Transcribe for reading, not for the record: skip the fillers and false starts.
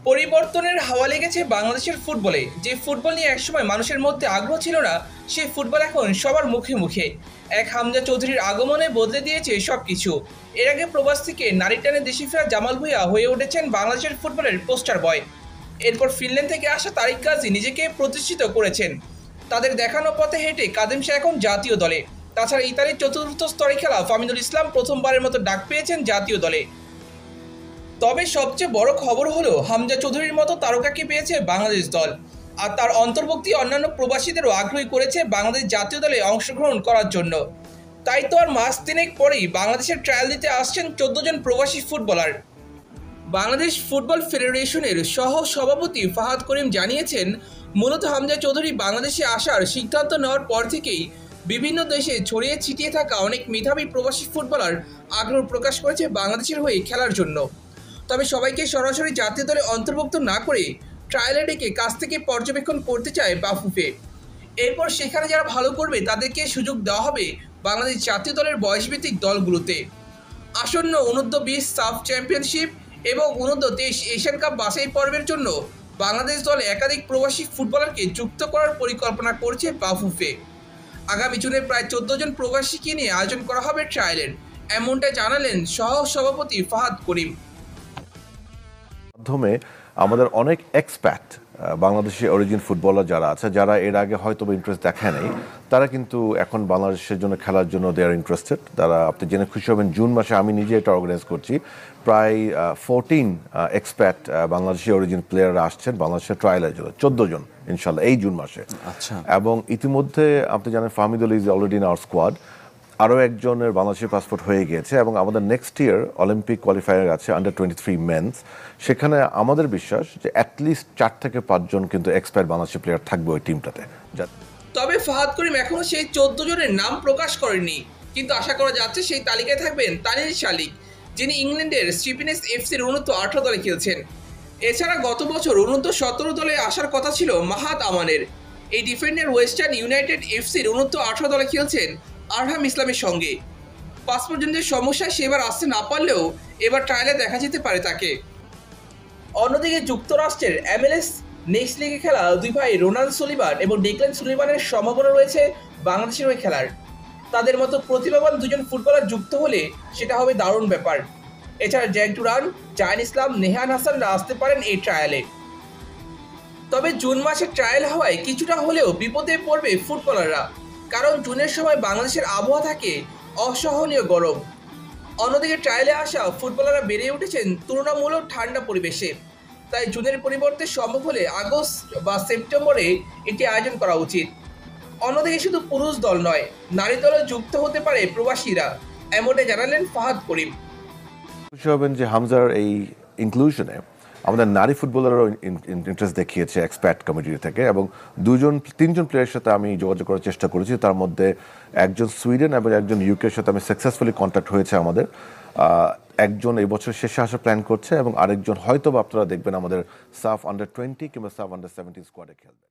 পরিবর্তনের হাওয়া লেগেছে বাংলাদেশের ফুটবলে। যে ফুটবল নিয়ে একসময় মানুষের মধ্যে আগ্রহ ছিল না, সেই ফুটবল এখন সবার মুখে মুখে। এক হামজা চৌধুরীর আগমনে বদলে দিয়েছে সবকিছু। এর আগে প্রবাস থেকে নারী টানে দেশে ফেরা জামাল ভুঁইয়া হয়ে উঠেছেন বাংলাদেশের ফুটবলের পোস্টার বয়। এরপর ফিনল্যান্ড থেকে আসা তারিক গাজী নিজেকে প্রতিষ্ঠিত করেছেন। তাদের দেখানো পথে হেঁটে কাদেম শাহ এখন জাতীয় দলে। তাছাড়া ইতালির চতুর্থ স্তরে খেলা ফামিদুল ইসলাম প্রথমবারের মতো ডাক পেয়েছেন জাতীয় দলে। তবে সবচেয়ে বড় খবর হলো হামজা চৌধুরীর মতো তারকাকে পেয়েছে বাংলাদেশ দল। আর তার অন্তর্ভুক্তি অন্যান্য প্রবাসীদেরও আগ্রহী করেছে বাংলাদেশ জাতীয় দলে অংশগ্রহণ করার জন্য। তাই তো আর মাস তিনেক পরেই বাংলাদেশের ট্রায়াল দিতে আসছেন 14 জন প্রবাসী ফুটবলার। বাংলাদেশ ফুটবল ফেডারেশনের সহ সভাপতি ফাহাদ করিম জানিয়েছেন, মূলত হামজা চৌধুরী বাংলাদেশে আসার সিদ্ধান্ত নেওয়ার পর থেকেই বিভিন্ন দেশে ছড়িয়ে ছিটিয়ে থাকা অনেক মেধাবী প্রবাসী ফুটবলার আগ্রহ প্রকাশ করেছে বাংলাদেশের হয়ে খেলার জন্য। তবে সবাইকে সরাসরি জাতীয় দলে অন্তর্ভুক্ত না করে ট্রায়ালে ডেকে কাছ থেকে পর্যবেক্ষণ করতে চায় বাফুফে। এরপর সেখানে যারা ভালো করবে তাদেরকে সুযোগ দেওয়া হবে বাংলাদেশ জাতীয় দলের বয়সভিত্তিক দলগুলোতে। আসন্ন অনূর্ধ্ব-20 সাফ চ্যাম্পিয়নশিপ এবং অনূর্ধ্ব-23 এশিয়ান কাপ বাছাই পর্বের জন্য বাংলাদেশ দলে একাধিক প্রবাসী ফুটবলারকে যুক্ত করার পরিকল্পনা করছে বাফুফে। আগামী জুনে প্রায় 14 জন প্রবাসীকে নিয়ে আয়োজন করা হবে ট্রায়ালের, এমনটা জানালেন সহ সভাপতি ফাহাদ করিম। মাধ্যমে আমাদের অনেক এক্সপ্যাট বাংলাদেশি অরিজিন ফুটবলার যারা আছে, যারা এর আগে হয়তো ইন্টারেস্ট দেখায় নাই, তারা কিন্তু এখন বাংলাদেশের জন্য খেলার জন্য দে আর ইন্টারেস্টেড। তারা আপনি জেনে খুশি হবেন, জুন মাসে আমি নিজে এটা অর্গানাইজ করছি। প্রায় 14 এক্সপ্যাট বাংলাদেশি অরিজিন প্লেয়াররা আসছেন বাংলাদেশের ট্রায়ালের জন্য, 14 জন ইনশাল্লাহ এই জুন মাসে। আচ্ছা। এবং ইতিমধ্যে আপনি জানেন Fahmidul is already in our squad. আরও একজনের বাংলাদেশের পাসপোর্ট হয়ে গিয়েছে এবং আমাদের নেক্সট ইয়ার অলিম্পিক কোয়ালিফায়ার আছে আন্ডার-23 মেন্স। সেখানে আমাদের বিশ্বাস যে অ্যাটলিস্ট 4 থেকে 5 জন কিন্তু এক্সপায়ার বাংলাদেশি প্লেয়ার থাকবে ওই টিমটাতে। তবে ফাহাদ করিম এখনও সেই 14 জনের নাম প্রকাশ করেননি, কিন্তু আশা করা যাচ্ছে সেই তালিকায় থাকবেন তানিল শালিক, যিনি ইংল্যান্ডের স্টিফেনস এফসির অনূর্ধ্ব-18 দলে খেলছেন। এছাড়া গত বছর অনূর্ধ্ব-17 দলে আসার কথা ছিল মাহাদ আমানের। এই ডিফেন্ডার ওয়েস্টার্ন ইউনাইটেড এফসির অনূর্ধ্ব-18 দলে খেলছেন আরহাম ইসলামের সঙ্গে। পাসপোর্টজনিত সমস্যায় সে এবার আসতে না পারলেও এবার ট্রায়ালে দেখা যেতে পারে তাকে। অন্যদিকে যুক্তরাষ্ট্রের MLS নেক্সট লিগে খেলা দুই ভাই রোনাল্ড সুলিভান এবং ডেকল্যান সুলিভানের সম্ভাবনা রয়েছে বাংলাদেশের হয়ে খেলার। তাদের মতো প্রতিভাবান দুজন ফুটবলার যুক্ত হলে সেটা হবে দারুণ ব্যাপার। এছাড়া জ্যাক ডুরান, জাহিন ইসলাম, নেহান হাসানরা আসতে পারেন এই ট্রায়ালে। তবে জুন মাসে ট্রায়াল হওয়ায় কিছুটা হলেও বিপদে পড়বে ফুটবলাররা, কারণ জুনের সময় বাংলাদেশের আবহাওয়া থাকে অসহনীয় গরম। অন্যদিকে ট্রায়ালে আসা ফুটবলাররা বেড়ে উঠেছেন তুলনামূলক ঠান্ডা পরিবেশে। তাই জুনের পরিবর্তে সম্ভব হলে আগস্ট বা সেপ্টেম্বরে এটি আয়োজন করা উচিত। অন্যদিকে শুধু পুরুষ দল নয়, নারী দলও যুক্ত হতে পারে প্রবাসীরা, এমনটা জানালেন ফাহাদ করিম। খুশি হবেন যে হামজার এই ইনক্লুশনে আমাদের নারী ফুটবলারও ইন্টারেস্ট দেখিয়েছে এক্সপ্যাট কমিটি থেকে, এবং 3জন প্লেয়ারের সাথে আমি যোগাযোগ করার চেষ্টা করেছি। তার মধ্যে একজন সুইডেন এবং একজন ইউকের সাথে আমি সাকসেসফুলি কন্ট্যাক্ট হয়েছে আমাদের। একজন এই বছর শেষে আসার প্ল্যান করছে এবং আরেকজন হয়তো বা আপনারা দেখবেন আমাদের সাফ আন্ডার-20 কিংবা সাফ আন্ডার-17 স্কোয়াডে খেলবে।